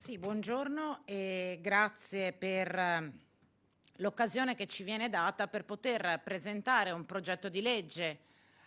Sì, buongiorno e grazie per l'occasione che ci viene data per poter presentare un progetto di legge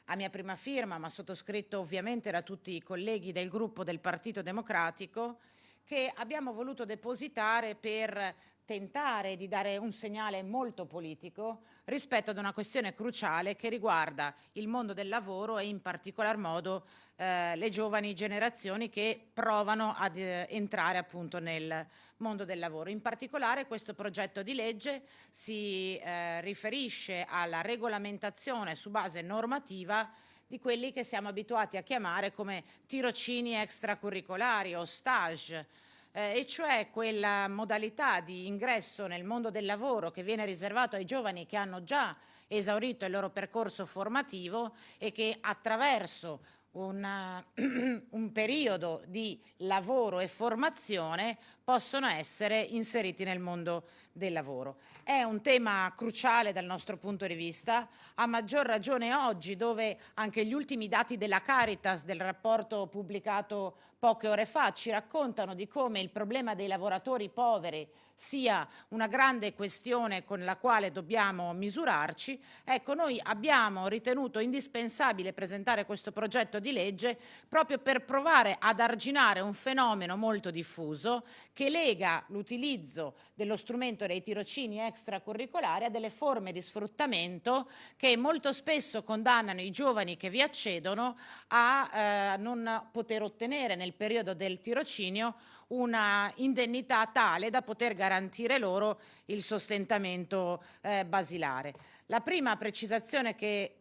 a mia prima firma, ma sottoscritto ovviamente da tutti i colleghi del gruppo del Partito Democratico, che abbiamo voluto depositare per tentare di dare un segnale molto politico rispetto ad una questione cruciale che riguarda il mondo del lavoro e in particolar modo le giovani generazioni che provano ad entrare appunto nel mondo del lavoro. In particolare questo progetto di legge si riferisce alla regolamentazione su base normativa di quelli che siamo abituati a chiamare come tirocini extracurricolari o stage, e cioè quella modalità di ingresso nel mondo del lavoro che viene riservato ai giovani che hanno già esaurito il loro percorso formativo e che attraverso un periodo di lavoro e formazione possono essere inseriti nel mondo del lavoro. È un tema cruciale dal nostro punto di vista, a maggior ragione oggi dove anche gli ultimi dati della Caritas del rapporto pubblicato poche ore fa ci raccontano di come il problema dei lavoratori poveri sia una grande questione con la quale dobbiamo misurarci. Ecco, noi abbiamo ritenuto indispensabile presentare questo progetto di legge proprio per provare ad arginare un fenomeno molto diffuso che lega l'utilizzo dello strumento dei tirocini extracurricolari a delle forme di sfruttamento che molto spesso condannano i giovani che vi accedono a non poter ottenere nel periodo del tirocinio una indennità tale da poter garantire loro il sostentamento basilare. La prima precisazione che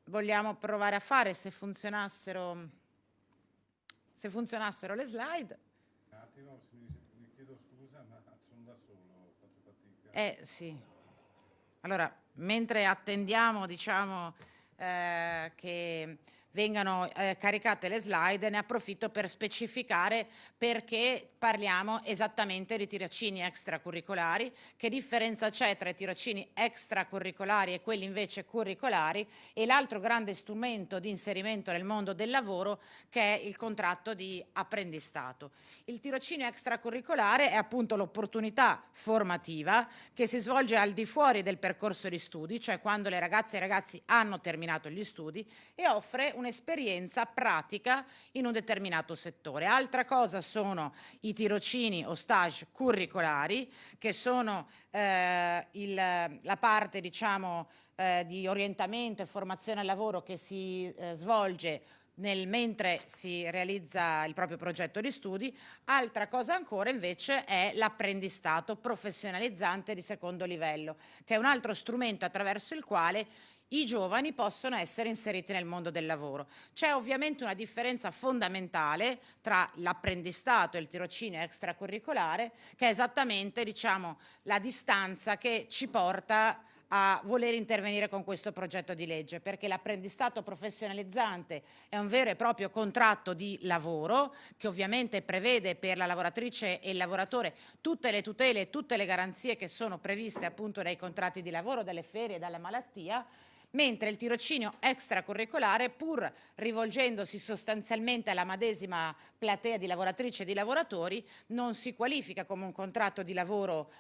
vogliamo provare a fare, se funzionassero le slide. Un attimo, mi chiedo scusa, ma sono da solo, ho fatto fatica. Sì. Allora, mentre attendiamo, diciamo, che vengano caricate le slide, ne approfitto per specificare perché parliamo esattamente di tirocini extracurricolari, che differenza c'è tra i tirocini extracurricolari e quelli invece curricolari, e l'altro grande strumento di inserimento nel mondo del lavoro che è il contratto di apprendistato. Il tirocinio extracurricolare è appunto l'opportunità formativa che si svolge al di fuori del percorso di studi, cioè quando le ragazze e i ragazzi hanno terminato gli studi, e offre un'esperienza pratica in un determinato settore. Altra cosa sono i tirocini o stage curricolari, che sono la parte, diciamo, di orientamento e formazione al lavoro che si svolge mentre si realizza il proprio progetto di studi. Altra cosa ancora invece è l'apprendistato professionalizzante di secondo livello, che è un altro strumento attraverso il quale i giovani possono essere inseriti nel mondo del lavoro. C'è ovviamente una differenza fondamentale tra l'apprendistato e il tirocinio extracurricolare, che è esattamente, diciamo, la distanza che ci porta a voler intervenire con questo progetto di legge, perché l'apprendistato professionalizzante è un vero e proprio contratto di lavoro che ovviamente prevede per la lavoratrice e il lavoratore tutte le tutele e tutte le garanzie che sono previste appunto dai contratti di lavoro, dalle ferie e dalla malattia, mentre il tirocinio extracurricolare, pur rivolgendosi sostanzialmente alla medesima platea di lavoratrici e di lavoratori, non si qualifica come un contratto di lavoro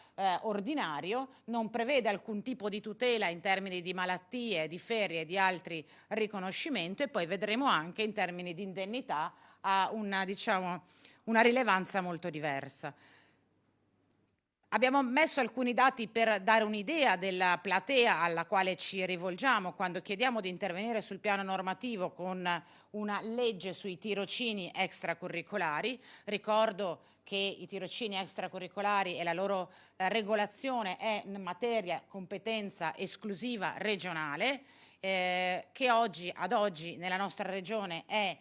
ordinario, non prevede alcun tipo di tutela in termini di malattie, di ferie e di altri riconoscimenti, e poi vedremo anche in termini di indennità ha una rilevanza molto diversa. Abbiamo messo alcuni dati per dare un'idea della platea alla quale ci rivolgiamo quando chiediamo di intervenire sul piano normativo con una legge sui tirocini extracurricolari. Ricordo che i tirocini extracurricolari e la loro regolazione è in materia competenza esclusiva regionale, che ad oggi nella nostra regione è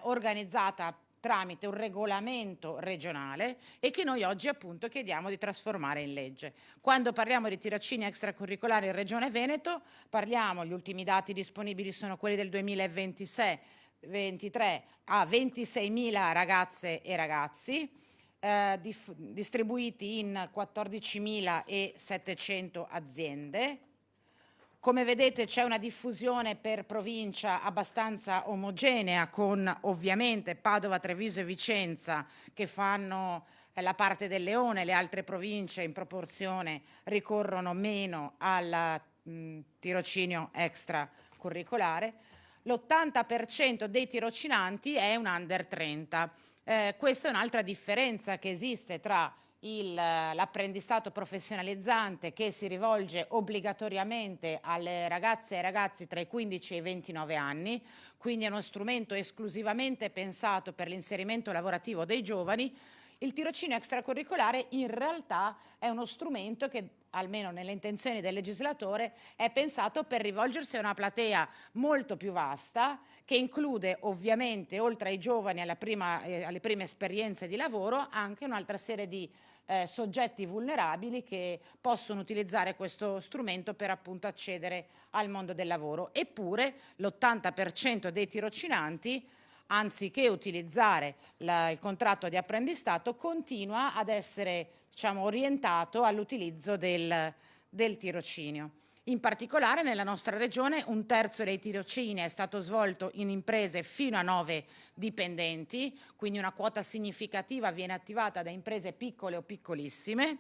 organizzata tramite un regolamento regionale e che noi oggi appunto chiediamo di trasformare in legge. Quando parliamo di tirocini extracurricolari in Regione Veneto, gli ultimi dati disponibili sono quelli del 2023, a 26.000 ragazze e ragazzi, distribuiti in 14.700 aziende, Come vedete c'è una diffusione per provincia abbastanza omogenea, con ovviamente Padova, Treviso e Vicenza che fanno la parte del leone, le altre province in proporzione ricorrono meno al tirocinio extracurricolare. L'80% dei tirocinanti è un under 30. Questa è un'altra differenza che esiste tra l'apprendistato professionalizzante, che si rivolge obbligatoriamente alle ragazze e ai ragazzi tra i 15 e i 29 anni, quindi è uno strumento esclusivamente pensato per l'inserimento lavorativo dei giovani. Il tirocinio extracurricolare in realtà è uno strumento che, almeno nelle intenzioni del legislatore, è pensato per rivolgersi a una platea molto più vasta, che include ovviamente, oltre ai giovani alle prime esperienze di lavoro, anche un'altra serie di soggetti vulnerabili che possono utilizzare questo strumento per appunto accedere al mondo del lavoro. Eppure l'80% dei tirocinanti, anziché utilizzare il contratto di apprendistato, continua ad essere, diciamo, orientato all'utilizzo del tirocinio. In particolare nella nostra regione 1/3 dei tirocini è stato svolto in imprese fino a 9 dipendenti, quindi una quota significativa viene attivata da imprese piccole o piccolissime.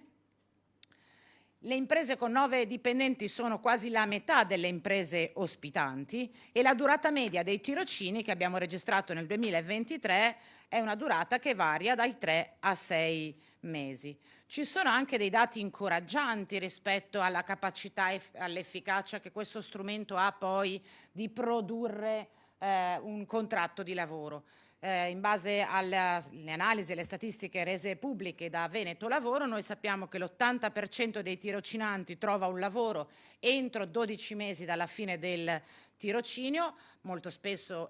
Le imprese con 9 dipendenti sono quasi la metà delle imprese ospitanti e la durata media dei tirocini che abbiamo registrato nel 2023 è una durata che varia dai 3 a 6 mesi. Ci sono anche dei dati incoraggianti rispetto alla capacità e all'efficacia che questo strumento ha poi di produrre un contratto di lavoro. In base alle analisi e alle statistiche rese pubbliche da Veneto Lavoro, noi sappiamo che l'80% dei tirocinanti trova un lavoro entro 12 mesi dalla fine del tirocinio, molto spesso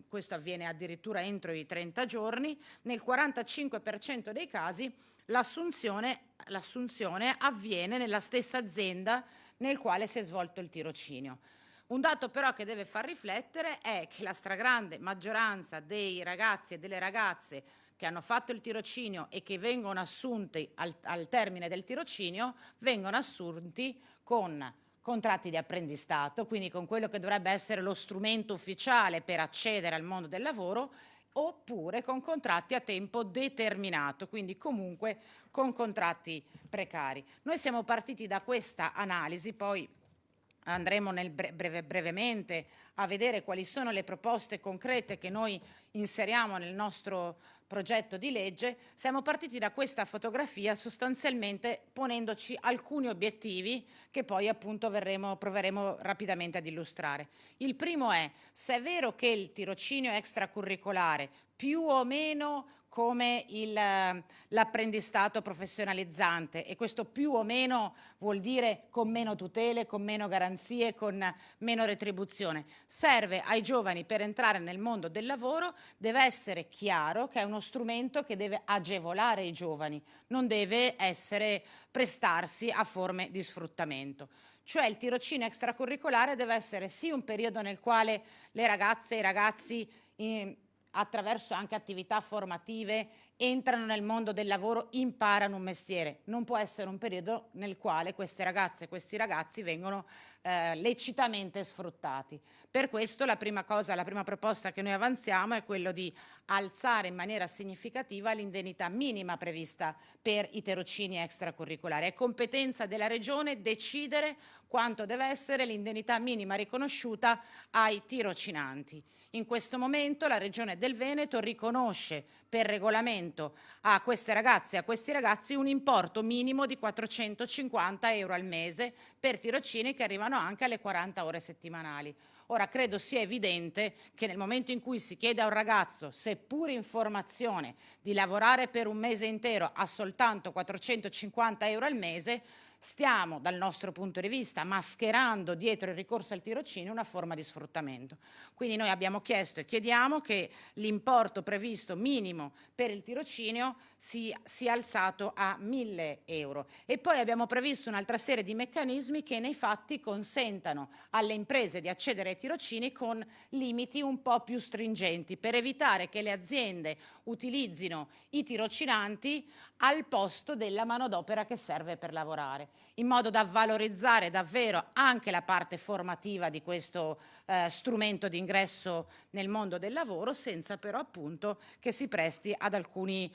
questo avviene addirittura entro i 30 giorni. Nel 45% dei casi l'assunzione avviene nella stessa azienda nel quale si è svolto il tirocinio. Un dato però che deve far riflettere è che la stragrande maggioranza dei ragazzi e delle ragazze che hanno fatto il tirocinio e che vengono assunti al termine del tirocinio vengono assunti con contratti di apprendistato, quindi con quello che dovrebbe essere lo strumento ufficiale per accedere al mondo del lavoro, oppure con contratti a tempo determinato, quindi comunque con contratti precari. Noi siamo partiti da questa analisi, poi andremo brevemente a vedere quali sono le proposte concrete che noi inseriamo nel nostro progetto di legge. Siamo partiti da questa fotografia sostanzialmente ponendoci alcuni obiettivi che poi appunto proveremo rapidamente ad illustrare. Il primo è: se è vero che il tirocinio extracurricolare più o meno come l'apprendistato professionalizzante, e questo più o meno vuol dire con meno tutele, con meno garanzie, con meno retribuzione, serve ai giovani per entrare nel mondo del lavoro, deve essere chiaro che è uno strumento che deve agevolare i giovani, non deve prestarsi a forme di sfruttamento. Cioè il tirocinio extracurricolare deve essere sì un periodo nel quale le ragazze e i ragazzi attraverso anche attività formative entrano nel mondo del lavoro, imparano un mestiere. Non può essere un periodo nel quale queste ragazze e questi ragazzi vengono lecitamente sfruttati. Per questo la prima proposta che noi avanziamo è quello di alzare in maniera significativa l'indennità minima prevista per i tirocini extracurricolari. È competenza della Regione decidere quanto deve essere l'indennità minima riconosciuta ai tirocinanti. In questo momento la Regione del Veneto riconosce per regolamento a queste ragazze e a questi ragazzi un importo minimo di 450 euro al mese per tirocini che arrivano anche alle 40 ore settimanali. Ora, credo sia evidente che nel momento in cui si chiede a un ragazzo, seppur in formazione, di lavorare per un mese intero a soltanto 450 euro al mese, stiamo, dal nostro punto di vista, mascherando dietro il ricorso al tirocinio una forma di sfruttamento. Quindi noi abbiamo chiesto e chiediamo che l'importo previsto minimo per il tirocinio sia alzato a 1.000 euro. E poi abbiamo previsto un'altra serie di meccanismi che nei fatti consentano alle imprese di accedere ai tirocini con limiti un po' più stringenti, per evitare che le aziende utilizzino i tirocinanti al posto della manodopera che serve per lavorare. in modo da valorizzare davvero anche la parte formativa di questo strumento di ingresso nel mondo del lavoro, senza però appunto che si presti ad alcune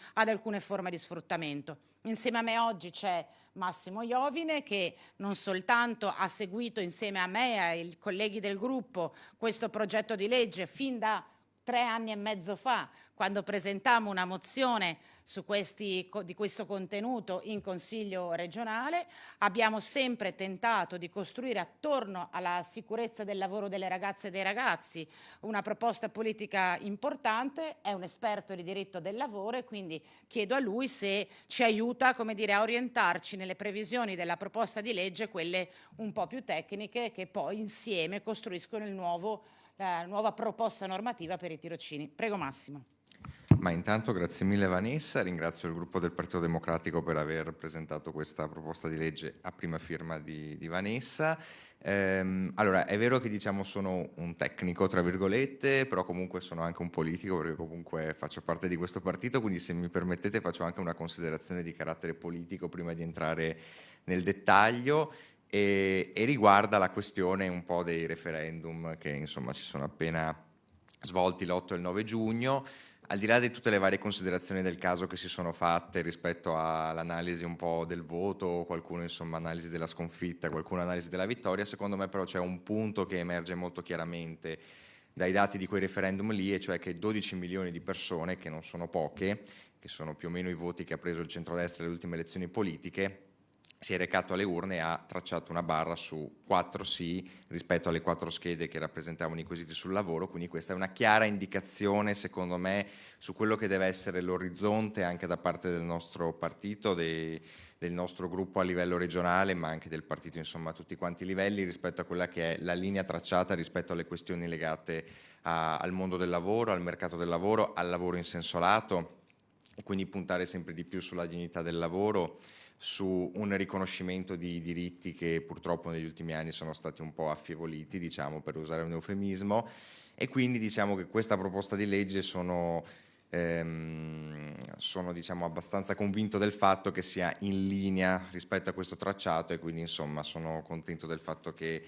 forme di sfruttamento. Insieme a me oggi c'è Massimo Iovine, che non soltanto ha seguito insieme a me e ai colleghi del gruppo questo progetto di legge fin da 3 anni e mezzo fa, quando presentammo una mozione di questo contenuto in Consiglio regionale. Abbiamo sempre tentato di costruire attorno alla sicurezza del lavoro delle ragazze e dei ragazzi una proposta politica importante. È un esperto di diritto del lavoro e quindi chiedo a lui se ci aiuta, come dire, a orientarci nelle previsioni della proposta di legge, quelle un po' più tecniche, che poi insieme costruiscono la nuova proposta normativa per i tirocini. Prego Massimo. Ma intanto grazie mille Vanessa, ringrazio il gruppo del Partito Democratico per aver presentato questa proposta di legge a prima firma di Vanessa. Allora, è vero che diciamo sono un tecnico, tra virgolette, però comunque sono anche un politico, perché comunque faccio parte di questo partito, quindi se mi permettete faccio anche una considerazione di carattere politico prima di entrare nel dettaglio. E riguarda la questione un po' dei referendum che insomma ci sono appena svolti l'8 e il 9 giugno. Al di là di tutte le varie considerazioni del caso che si sono fatte rispetto all'analisi un po' del voto, qualcuno insomma analisi della sconfitta, qualcuno analisi della vittoria, secondo me però c'è un punto che emerge molto chiaramente dai dati di quei referendum lì, e cioè che 12 milioni di persone, che non sono poche, che sono più o meno i voti che ha preso il centrodestra alle ultime elezioni politiche, si è recato alle urne e ha tracciato una barra su 4 sì rispetto alle 4 schede che rappresentavano i quesiti sul lavoro. Quindi questa è una chiara indicazione, secondo me, su quello che deve essere l'orizzonte anche da parte del nostro partito, del nostro gruppo a livello regionale, ma anche del partito insomma a tutti quanti i livelli, rispetto a quella che è la linea tracciata rispetto alle questioni legate al mondo del lavoro, al mercato del lavoro, al lavoro in senso lato, e quindi puntare sempre di più sulla dignità del lavoro, su un riconoscimento di diritti che purtroppo negli ultimi anni sono stati un po' affievoliti, diciamo, per usare un eufemismo. E quindi diciamo che questa proposta di legge sono diciamo abbastanza convinto del fatto che sia in linea rispetto a questo tracciato, e quindi insomma sono contento del fatto che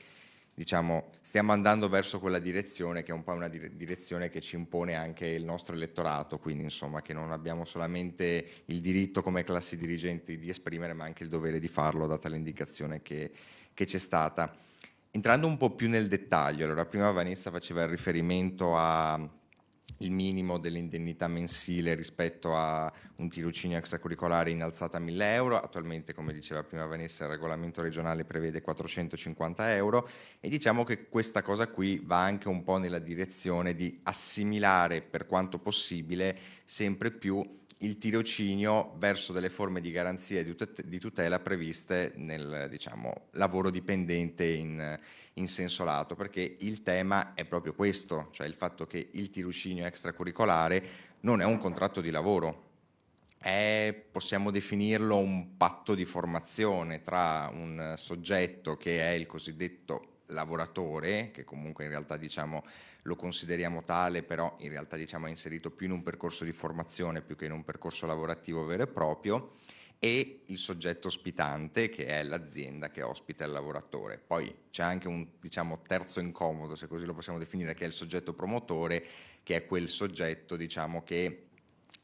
diciamo stiamo andando verso quella direzione, che è un po' una direzione che ci impone anche il nostro elettorato, quindi insomma che non abbiamo solamente il diritto come classi dirigenti di esprimere, ma anche il dovere di farlo, data l'indicazione che c'è stata. Entrando un po' più nel dettaglio, allora prima Vanessa faceva il riferimento a il minimo dell'indennità mensile rispetto a un tirocinio extracurricolare innalzata a 1.000 euro. Attualmente, come diceva prima Vanessa, il regolamento regionale prevede 450 euro, e diciamo che questa cosa qui va anche un po' nella direzione di assimilare, per quanto possibile, sempre più il tirocinio verso delle forme di garanzia e di tutela previste nel diciamo, lavoro dipendente in senso lato, perché il tema è proprio questo, cioè il fatto che il tirocinio extracurricolare non è un contratto di lavoro, possiamo definirlo un patto di formazione tra un soggetto che è il cosiddetto lavoratore, che comunque in realtà diciamo lo consideriamo tale, però in realtà diciamo è inserito più in un percorso di formazione più che in un percorso lavorativo vero e proprio, e il soggetto ospitante, che è l'azienda che ospita il lavoratore. Poi c'è anche un diciamo terzo incomodo, se così lo possiamo definire, che è il soggetto promotore, che è quel soggetto diciamo che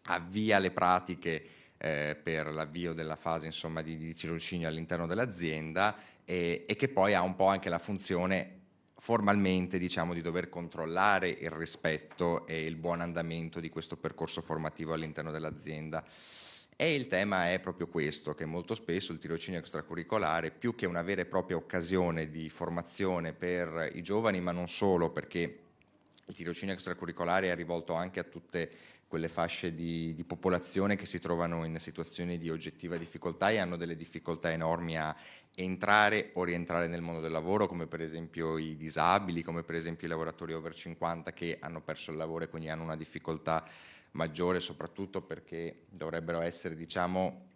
avvia le pratiche per l'avvio della fase insomma di tirocinio all'interno dell'azienda, e che poi ha un po' anche la funzione formalmente diciamo di dover controllare il rispetto e il buon andamento di questo percorso formativo all'interno dell'azienda. E il tema è proprio questo, che molto spesso il tirocinio extracurricolare, più che una vera e propria occasione di formazione per i giovani, ma non solo, perché il tirocinio extracurricolare è rivolto anche a tutte quelle fasce di popolazione che si trovano in situazioni di oggettiva difficoltà e hanno delle difficoltà enormi a entrare o rientrare nel mondo del lavoro, come per esempio i disabili, come per esempio i lavoratori over 50 che hanno perso il lavoro e quindi hanno una difficoltà maggiore, soprattutto perché dovrebbero essere diciamo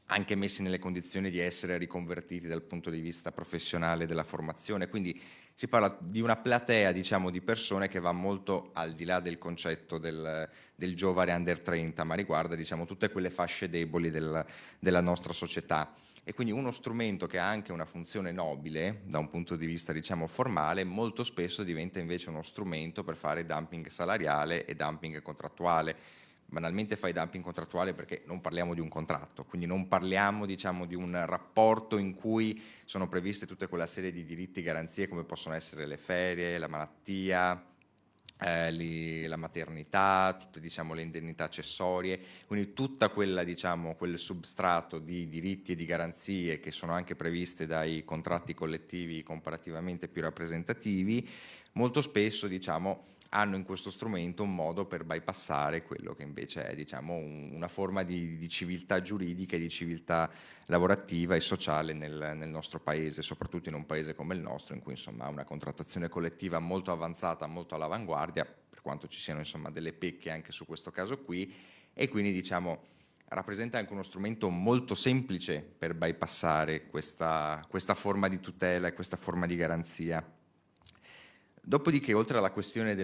anche messi nelle condizioni di essere riconvertiti dal punto di vista professionale della formazione. Quindi si parla di una platea diciamo di persone che va molto al di là del concetto del giovane under 30, ma riguarda diciamo tutte quelle fasce deboli della nostra società. e quindi uno strumento che ha anche una funzione nobile da un punto di vista diciamo formale molto spesso diventa invece uno strumento per fare dumping salariale e dumping contrattuale. Banalmente fai dumping contrattuale perché non parliamo di un contratto, quindi non parliamo diciamo di un rapporto in cui sono previste tutta quella serie di diritti e garanzie come possono essere le ferie, la malattia, la maternità, tutte diciamo le indennità accessorie, quindi tutta quella diciamo quel substrato di diritti e di garanzie che sono anche previste dai contratti collettivi comparativamente più rappresentativi, molto spesso diciamo hanno in questo strumento un modo per bypassare quello che invece è diciamo una forma di civiltà giuridica e di civiltà lavorativa e sociale nel nostro paese, soprattutto in un paese come il nostro in cui insomma una contrattazione collettiva molto avanzata, molto all'avanguardia, per quanto ci siano insomma delle pecche anche su questo caso qui, e quindi diciamo rappresenta anche uno strumento molto semplice per bypassare questa forma di tutela e questa forma di garanzia. Dopodiché, oltre alla questione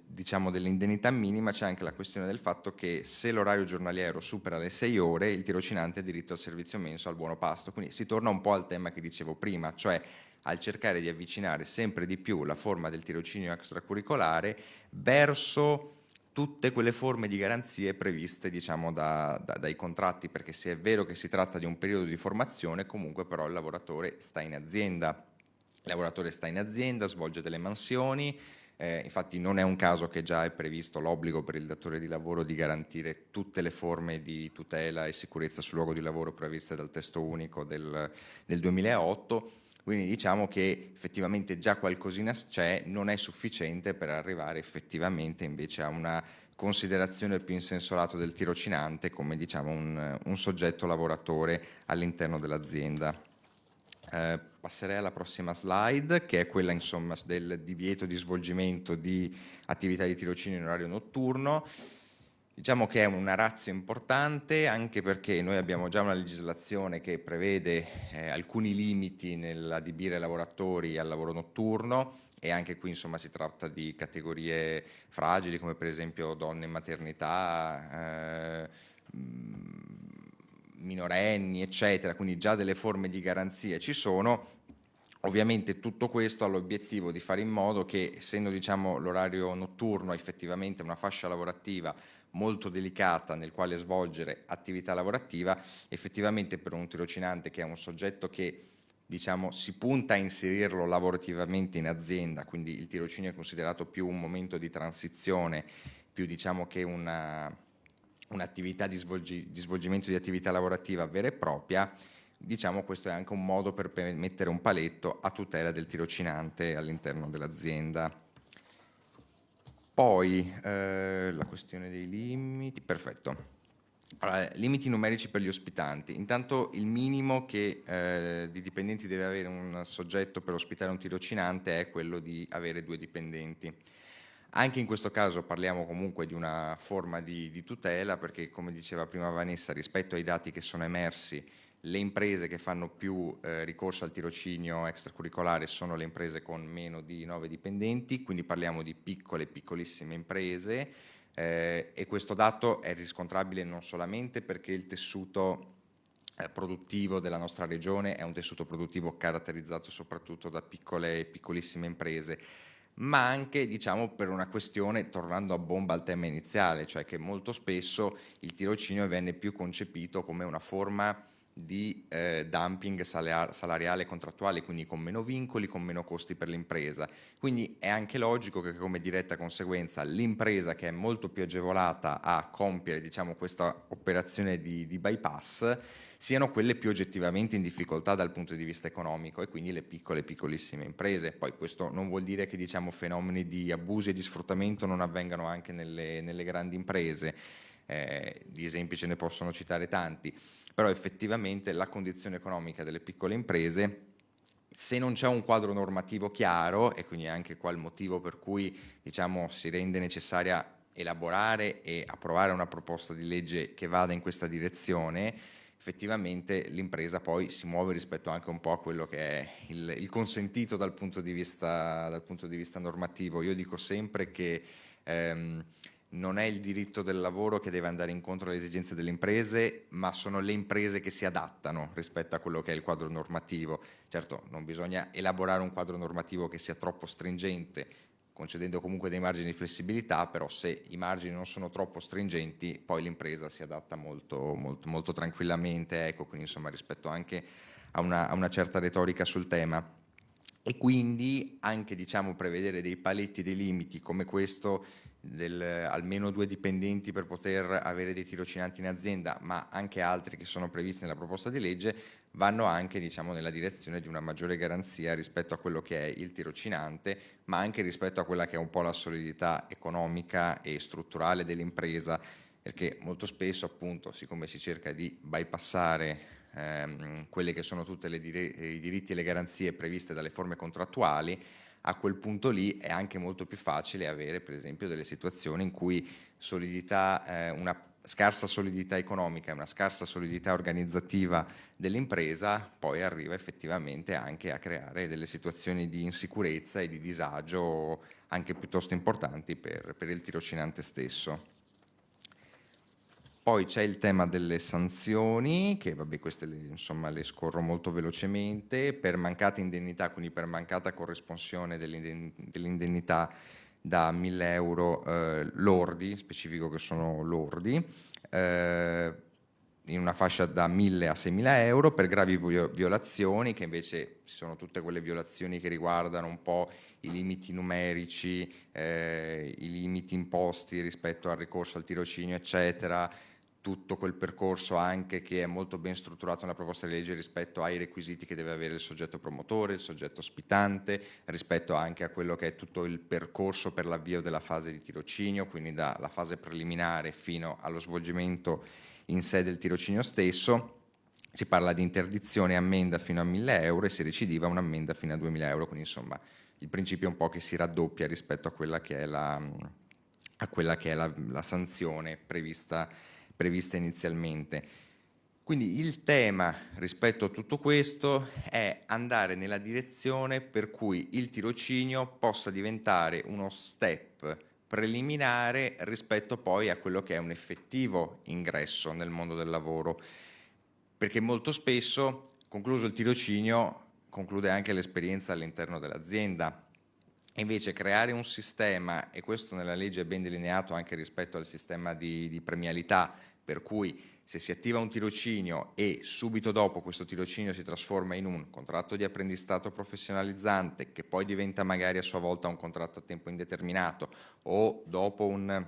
diciamo, dell'indennità minima, c'è anche la questione del fatto che se l'orario giornaliero supera le 6 ore, il tirocinante ha diritto al servizio menso al buono pasto. Quindi si torna un po' al tema che dicevo prima, cioè al cercare di avvicinare sempre di più la forma del tirocinio extracurricolare verso tutte quelle forme di garanzie previste diciamo, dai contratti, perché se è vero che si tratta di un periodo di formazione, comunque però il lavoratore sta in azienda. Il lavoratore sta in azienda, svolge delle mansioni, infatti non è un caso che già è previsto l'obbligo per il datore di lavoro di garantire tutte le forme di tutela e sicurezza sul luogo di lavoro previste dal testo unico del 2008, quindi diciamo che effettivamente già qualcosina c'è, non è sufficiente per arrivare effettivamente invece a una considerazione più in senso lato del tirocinante come diciamo un soggetto lavoratore all'interno dell'azienda. Passerei alla prossima slide, che è quella insomma, del divieto di svolgimento di attività di tirocinio in orario notturno. Diciamo che è una ratio importante anche perché noi abbiamo già una legislazione che prevede alcuni limiti nell'adibire lavoratori al lavoro notturno e anche qui insomma si tratta di categorie fragili come per esempio donne in maternità, minorenni, eccetera, quindi già delle forme di garanzia ci sono. Ovviamente tutto questo ha l'obiettivo di fare in modo che, essendo diciamo, l'orario notturno effettivamente una fascia lavorativa molto delicata nel quale svolgere attività lavorativa, effettivamente per un tirocinante che è un soggetto che diciamo, si punta a inserirlo lavorativamente in azienda, quindi il tirocinio è considerato più un momento di transizione, più diciamo che un'attività di svolgimento di attività lavorativa vera e propria, diciamo questo è anche un modo per mettere un paletto a tutela del tirocinante all'interno dell'azienda. Poi la questione dei limiti, perfetto. Allora, limiti numerici per gli ospitanti. Intanto il minimo che di dipendenti deve avere un soggetto per ospitare un tirocinante è quello di avere 2 dipendenti. Anche in questo caso parliamo comunque di una forma di tutela perché, come diceva prima Vanessa, rispetto ai dati che sono emersi, le imprese che fanno più ricorso al tirocinio extracurricolare sono le imprese con meno di 9 dipendenti, quindi parliamo di piccole e piccolissime imprese e questo dato è riscontrabile non solamente perché il tessuto produttivo della nostra regione è un tessuto produttivo caratterizzato soprattutto da piccole e piccolissime imprese, ma anche diciamo per una questione, tornando a bomba al tema iniziale, cioè che molto spesso il tirocinio venne più concepito come una forma di dumping salariale e contrattuale, quindi con meno vincoli, con meno costi per l'impresa. Quindi è anche logico che come diretta conseguenza l'impresa che è molto più agevolata a compiere diciamo, questa operazione di bypass siano quelle più oggettivamente in difficoltà dal punto di vista economico e quindi le piccole e piccolissime imprese. Poi questo non vuol dire che diciamo, fenomeni di abusi e di sfruttamento non avvengano anche nelle grandi imprese, di esempi ce ne possono citare tanti, però effettivamente la condizione economica delle piccole imprese, se non c'è un quadro normativo chiaro, e quindi anche qua il motivo per cui diciamo, si rende necessaria elaborare e approvare una proposta di legge che vada in questa direzione, effettivamente l'impresa poi si muove rispetto anche un po' a quello che è il consentito dal punto di vista normativo. Io dico sempre che non è il diritto del lavoro che deve andare incontro alle esigenze delle imprese, ma sono le imprese che si adattano rispetto a quello che è il quadro normativo. Certo, non bisogna elaborare un quadro normativo che sia troppo stringente, concedendo comunque dei margini di flessibilità, però se i margini non sono troppo stringenti, poi l'impresa si adatta molto tranquillamente, ecco, quindi insomma rispetto anche a una certa retorica sul tema. E quindi anche, diciamo, prevedere dei paletti e dei limiti come questo del almeno 2 dipendenti per poter avere dei tirocinanti in azienda, ma anche altri che sono previsti nella proposta di legge, vanno anche, diciamo, nella direzione di una maggiore garanzia rispetto a quello che è il tirocinante, ma anche rispetto a quella che è un po' la solidità economica e strutturale dell'impresa, perché molto spesso, appunto, siccome si cerca di bypassare quelle che sono tutte i diritti e le garanzie previste dalle forme contrattuali, a quel punto lì è anche molto più facile avere, per esempio, delle situazioni in cui una scarsa solidità economica e una scarsa solidità organizzativa dell'impresa poi arriva effettivamente anche a creare delle situazioni di insicurezza e di disagio anche piuttosto importanti per il tirocinante stesso. Poi c'è il tema delle sanzioni, che vabbè queste insomma le scorro molto velocemente, per mancata indennità, quindi per mancata corresponsione dell'indennità da 1.000 euro lordi, specifico che sono lordi, in una fascia da 1.000 a 6.000 euro, per gravi violazioni, che invece sono tutte quelle violazioni che riguardano un po' i limiti numerici, i limiti imposti rispetto al ricorso al tirocinio, eccetera, tutto quel percorso anche che è molto ben strutturato nella proposta di legge rispetto ai requisiti che deve avere il soggetto promotore, il soggetto ospitante, rispetto anche a quello che è tutto il percorso per l'avvio della fase di tirocinio, quindi dalla fase preliminare fino allo svolgimento in sé del tirocinio stesso. Si parla di interdizione e ammenda fino a 1.000 euro e se recidiva un'ammenda fino a 2.000 euro, quindi insomma il principio è un po' che si raddoppia rispetto a quella che è la sanzione prevista inizialmente. Quindi il tema rispetto a tutto questo è andare nella direzione per cui il tirocinio possa diventare uno step preliminare rispetto poi a quello che è un effettivo ingresso nel mondo del lavoro, perché molto spesso, concluso il tirocinio, conclude anche l'esperienza all'interno dell'azienda. Invece creare un sistema, e questo nella legge è ben delineato anche rispetto al sistema di premialità, per cui se si attiva un tirocinio e subito dopo questo tirocinio si trasforma in un contratto di apprendistato professionalizzante, che poi diventa magari a sua volta un contratto a tempo indeterminato, o dopo un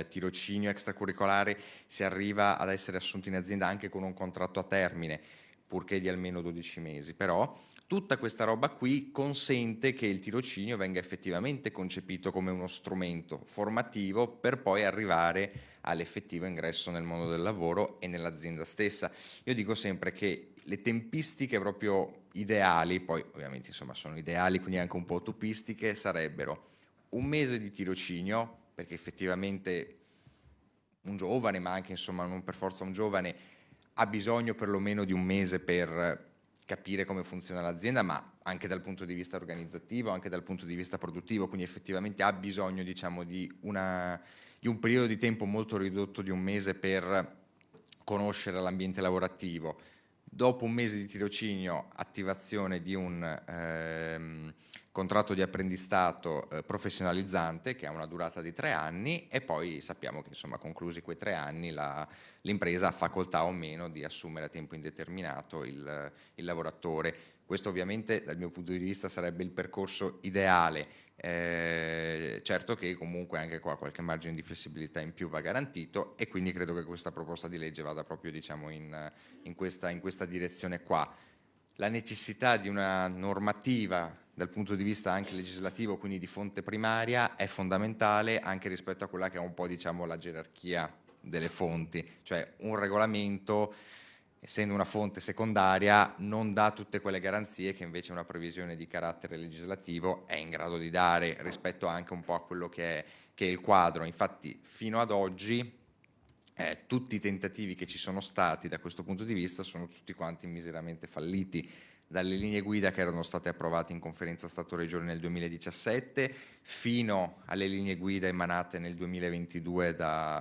tirocinio extracurricolare si arriva ad essere assunti in azienda anche con un contratto a termine, purché di almeno 12 mesi, però tutta questa roba qui consente che il tirocinio venga effettivamente concepito come uno strumento formativo per poi arrivare all'effettivo ingresso nel mondo del lavoro e nell'azienda stessa. Io dico sempre che le tempistiche proprio ideali, poi ovviamente insomma sono ideali, quindi anche un po' utopistiche, sarebbero un mese di tirocinio, perché effettivamente un giovane, ma anche insomma non per forza un giovane, ha bisogno perlomeno di un mese per capire come funziona l'azienda, ma anche dal punto di vista organizzativo, anche dal punto di vista produttivo, quindi effettivamente ha bisogno, diciamo, di un periodo di tempo molto ridotto di un mese per conoscere l'ambiente lavorativo. Dopo un mese di tirocinio, attivazione di un contratto di apprendistato professionalizzante che ha una durata di 3 anni e poi sappiamo che insomma conclusi quei 3 anni l'impresa ha facoltà o meno di assumere a tempo indeterminato il lavoratore. Questo ovviamente dal mio punto di vista sarebbe il percorso ideale. Certo che comunque anche qua qualche margine di flessibilità in più va garantito e quindi credo che questa proposta di legge vada proprio, diciamo, in questa direzione qua. La necessità di una normativa dal punto di vista anche legislativo, quindi di fonte primaria, è fondamentale anche rispetto a quella che è un po', diciamo, la gerarchia delle fonti, cioè un regolamento, essendo una fonte secondaria, non dà tutte quelle garanzie che invece una previsione di carattere legislativo è in grado di dare rispetto anche un po' a quello che è il quadro. Infatti fino ad oggi tutti i tentativi che ci sono stati da questo punto di vista sono tutti quanti miseramente falliti, dalle linee guida che erano state approvate in conferenza Stato-Regioni nel 2017 fino alle linee guida emanate nel 2022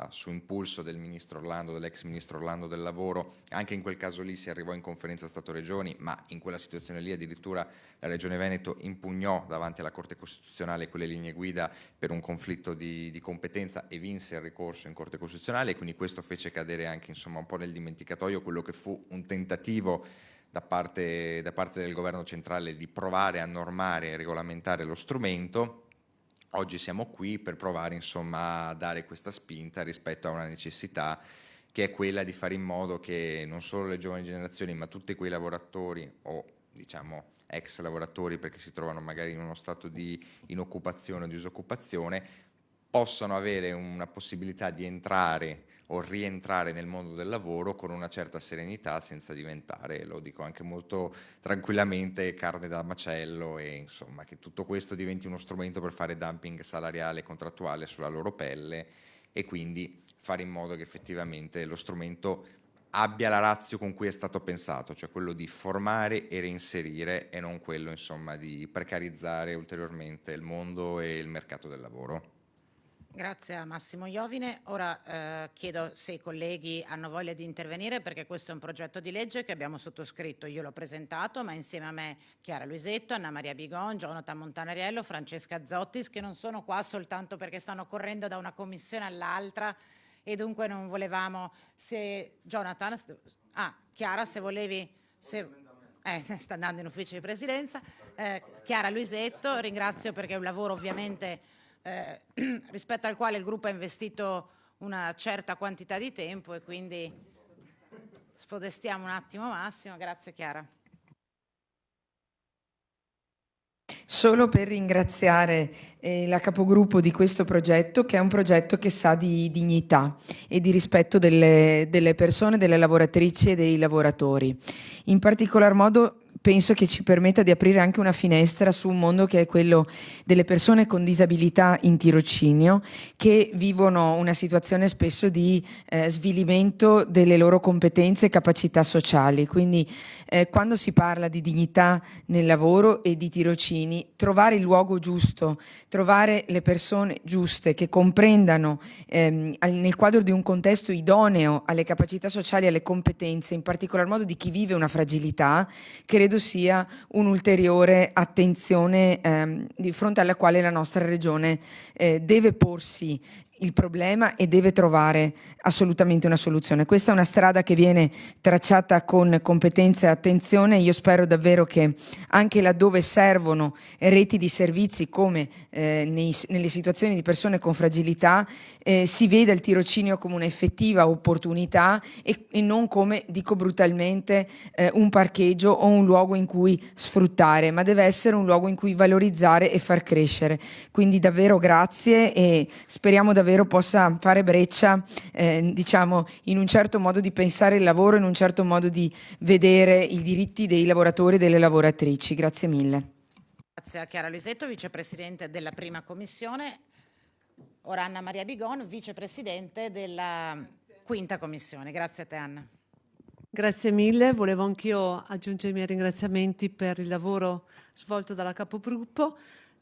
su impulso dell'ex ministro Orlando del Lavoro. Anche in quel caso lì si arrivò in conferenza Stato-Regioni, ma in quella situazione lì addirittura la Regione Veneto impugnò davanti alla Corte Costituzionale quelle linee guida per un conflitto di competenza e vinse il ricorso in Corte Costituzionale, quindi questo fece cadere anche un po' nel dimenticatoio quello che fu un tentativo da parte del governo centrale di provare a normare e regolamentare lo strumento. Oggi siamo qui per provare a dare questa spinta rispetto a una necessità che è quella di fare in modo che non solo le giovani generazioni, ma tutti quei lavoratori o ex lavoratori, perché si trovano magari in uno stato di inoccupazione o disoccupazione, possano avere una possibilità di entrare o rientrare nel mondo del lavoro con una certa serenità, senza diventare, lo dico anche molto tranquillamente, carne da macello, e che tutto questo diventi uno strumento per fare dumping salariale e contrattuale sulla loro pelle, e quindi fare in modo che effettivamente lo strumento abbia la ratio con cui è stato pensato, cioè quello di formare e reinserire, e non quello di precarizzare ulteriormente il mondo e il mercato del lavoro. Grazie a Massimo Iovine. Ora chiedo se i colleghi hanno voglia di intervenire, perché questo è un progetto di legge che abbiamo sottoscritto. Io l'ho presentato, ma insieme a me Chiara Luisetto, Anna Maria Bigon, Jonathan Montanariello, Francesca Zottis, che non sono qua soltanto perché stanno correndo da una commissione all'altra e dunque non volevamo. Se Jonathan, Chiara, se volevi, sta andando in ufficio di presidenza. Chiara Luisetto, ringrazio perché è un lavoro ovviamente rispetto al quale il gruppo ha investito una certa quantità di tempo, e quindi spodestiamo un attimo Massimo. Grazie Chiara. Solo per ringraziare la capogruppo di questo progetto, che è un progetto che sa di dignità e di rispetto delle persone, delle lavoratrici e dei lavoratori. In particolar modo penso che ci permetta di aprire anche una finestra su un mondo che è quello delle persone con disabilità in tirocinio, che vivono una situazione spesso di svilimento delle loro competenze e capacità sociali. Quindi quando si parla di dignità nel lavoro e di tirocini, trovare il luogo giusto, trovare le persone giuste che comprendano nel quadro di un contesto idoneo alle capacità sociali e alle competenze, in particolar modo di chi vive una fragilità, credo sia un'ulteriore attenzione di fronte alla quale la nostra regione deve porsi il problema e deve trovare assolutamente una soluzione. Questa è una strada che viene tracciata con competenza e attenzione. Io spero davvero che anche laddove servono reti di servizi, come nelle situazioni di persone con fragilità, si veda il tirocinio come un'effettiva opportunità e non come, dico brutalmente, un parcheggio o un luogo in cui sfruttare, ma deve essere un luogo in cui valorizzare e far crescere. Quindi davvero grazie, e speriamo davvero possa fare breccia in un certo modo di pensare il lavoro, in un certo modo di vedere i diritti dei lavoratori e delle lavoratrici. Grazie mille. Grazie a Chiara Luisetto, vicepresidente della prima commissione. Ora Anna Maria Bigon, vicepresidente della quinta commissione. Grazie a te Anna. Grazie mille, volevo anch'io aggiungere i miei ringraziamenti per il lavoro svolto dalla capogruppo.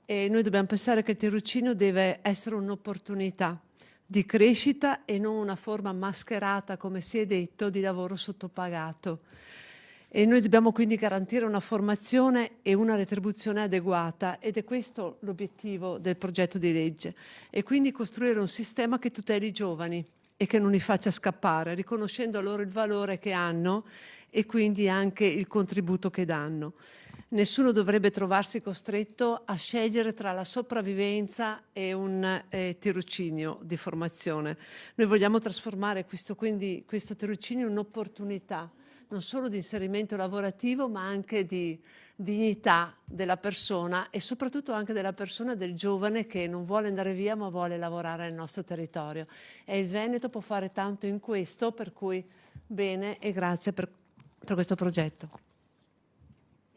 E noi dobbiamo pensare che il tirocinio deve essere un'opportunità di crescita e non una forma mascherata, come si è detto, di lavoro sottopagato. E noi dobbiamo quindi garantire una formazione e una retribuzione adeguata, ed è questo l'obiettivo del progetto di legge. E quindi costruire un sistema che tuteli i giovani e che non li faccia scappare, riconoscendo loro il valore che hanno e quindi anche il contributo che danno. Nessuno dovrebbe trovarsi costretto a scegliere tra la sopravvivenza e un tirocinio di formazione. Noi vogliamo trasformare questo tirocinio in un'opportunità, non solo di inserimento lavorativo, ma anche di dignità della persona, e soprattutto anche della persona, del giovane che non vuole andare via ma vuole lavorare nel nostro territorio. E il Veneto può fare tanto in questo, per cui bene e grazie per questo progetto.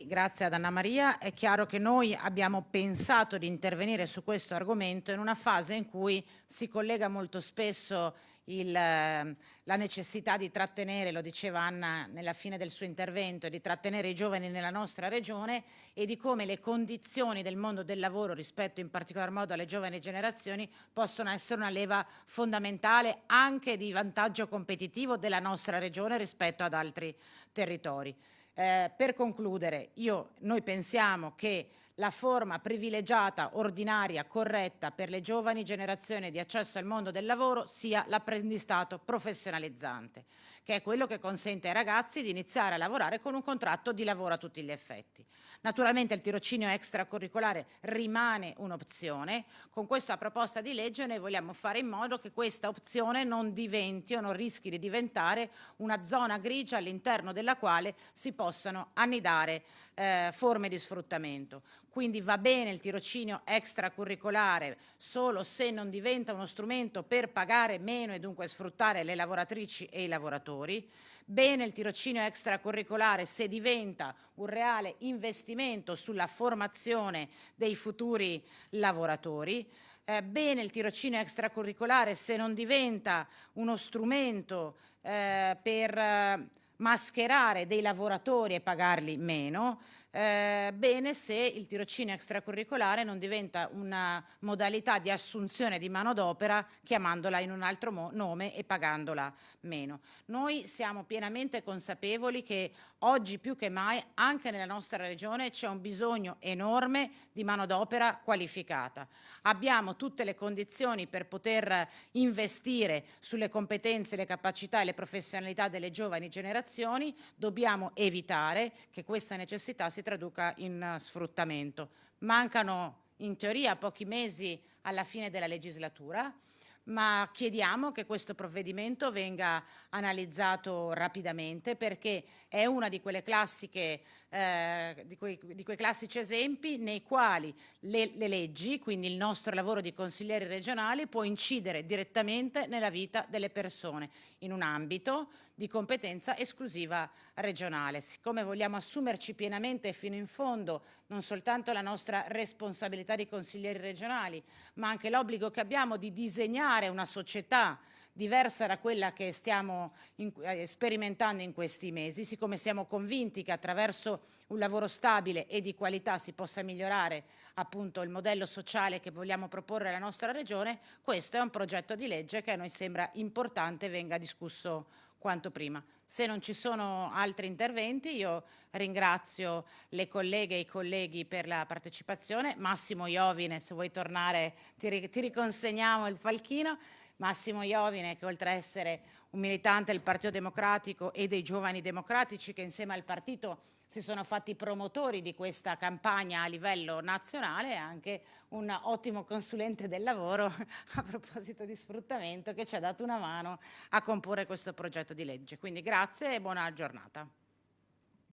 Grazie ad Anna Maria. È chiaro che noi abbiamo pensato di intervenire su questo argomento in una fase in cui si collega molto spesso la necessità di trattenere, lo diceva Anna nella fine del suo intervento, di trattenere i giovani nella nostra regione e di come le condizioni del mondo del lavoro rispetto in particolar modo alle giovani generazioni possono essere una leva fondamentale anche di vantaggio competitivo della nostra regione rispetto ad altri territori. Per concludere, noi pensiamo che la forma privilegiata, ordinaria, corretta per le giovani generazioni di accesso al mondo del lavoro sia l'apprendistato professionalizzante, che è quello che consente ai ragazzi di iniziare a lavorare con un contratto di lavoro a tutti gli effetti. Naturalmente il tirocinio extracurricolare rimane un'opzione. Con questa proposta di legge noi vogliamo fare in modo che questa opzione non diventi o non rischi di diventare una zona grigia all'interno della quale si possano annidare forme di sfruttamento. Quindi va bene il tirocinio extracurricolare solo se non diventa uno strumento per pagare meno e dunque sfruttare le lavoratrici e i lavoratori. Bene il tirocinio extracurricolare se diventa un reale investimento sulla formazione dei futuri lavoratori. Bene il tirocinio extracurricolare se non diventa uno strumento per mascherare dei lavoratori e pagarli meno. Bene se il tirocinio extracurricolare non diventa una modalità di assunzione di manodopera chiamandola in un altro nome e pagandola meno. Noi siamo pienamente consapevoli che oggi più che mai anche nella nostra regione c'è un bisogno enorme di manodopera qualificata. Abbiamo tutte le condizioni per poter investire sulle competenze, le capacità e le professionalità delle giovani generazioni. Dobbiamo evitare che questa necessità si traduca in sfruttamento. Mancano in teoria pochi mesi alla fine della legislatura, ma chiediamo che questo provvedimento venga analizzato rapidamente perché è una di quelle classiche di quei classici esempi nei quali le leggi, quindi il nostro lavoro di consiglieri regionali, può incidere direttamente nella vita delle persone in un ambito di competenza esclusiva regionale. Siccome vogliamo assumerci pienamente e fino in fondo non soltanto la nostra responsabilità di consiglieri regionali, ma anche l'obbligo che abbiamo di disegnare una società diversa da quella che stiamo sperimentando in questi mesi, siccome siamo convinti che attraverso un lavoro stabile e di qualità si possa migliorare appunto il modello sociale che vogliamo proporre alla nostra regione, questo è un progetto di legge che a noi sembra importante venga discusso quanto prima. Se non ci sono altri interventi, io ringrazio le colleghe e i colleghi per la partecipazione. Massimo Iovine, se vuoi tornare ti riconsegniamo il palchino. Massimo Iovine, che oltre a essere un militante del Partito Democratico e dei Giovani Democratici, che insieme al partito si sono fatti promotori di questa campagna a livello nazionale, è anche un ottimo consulente del lavoro a proposito di sfruttamento che ci ha dato una mano a comporre questo progetto di legge. Quindi grazie e buona giornata.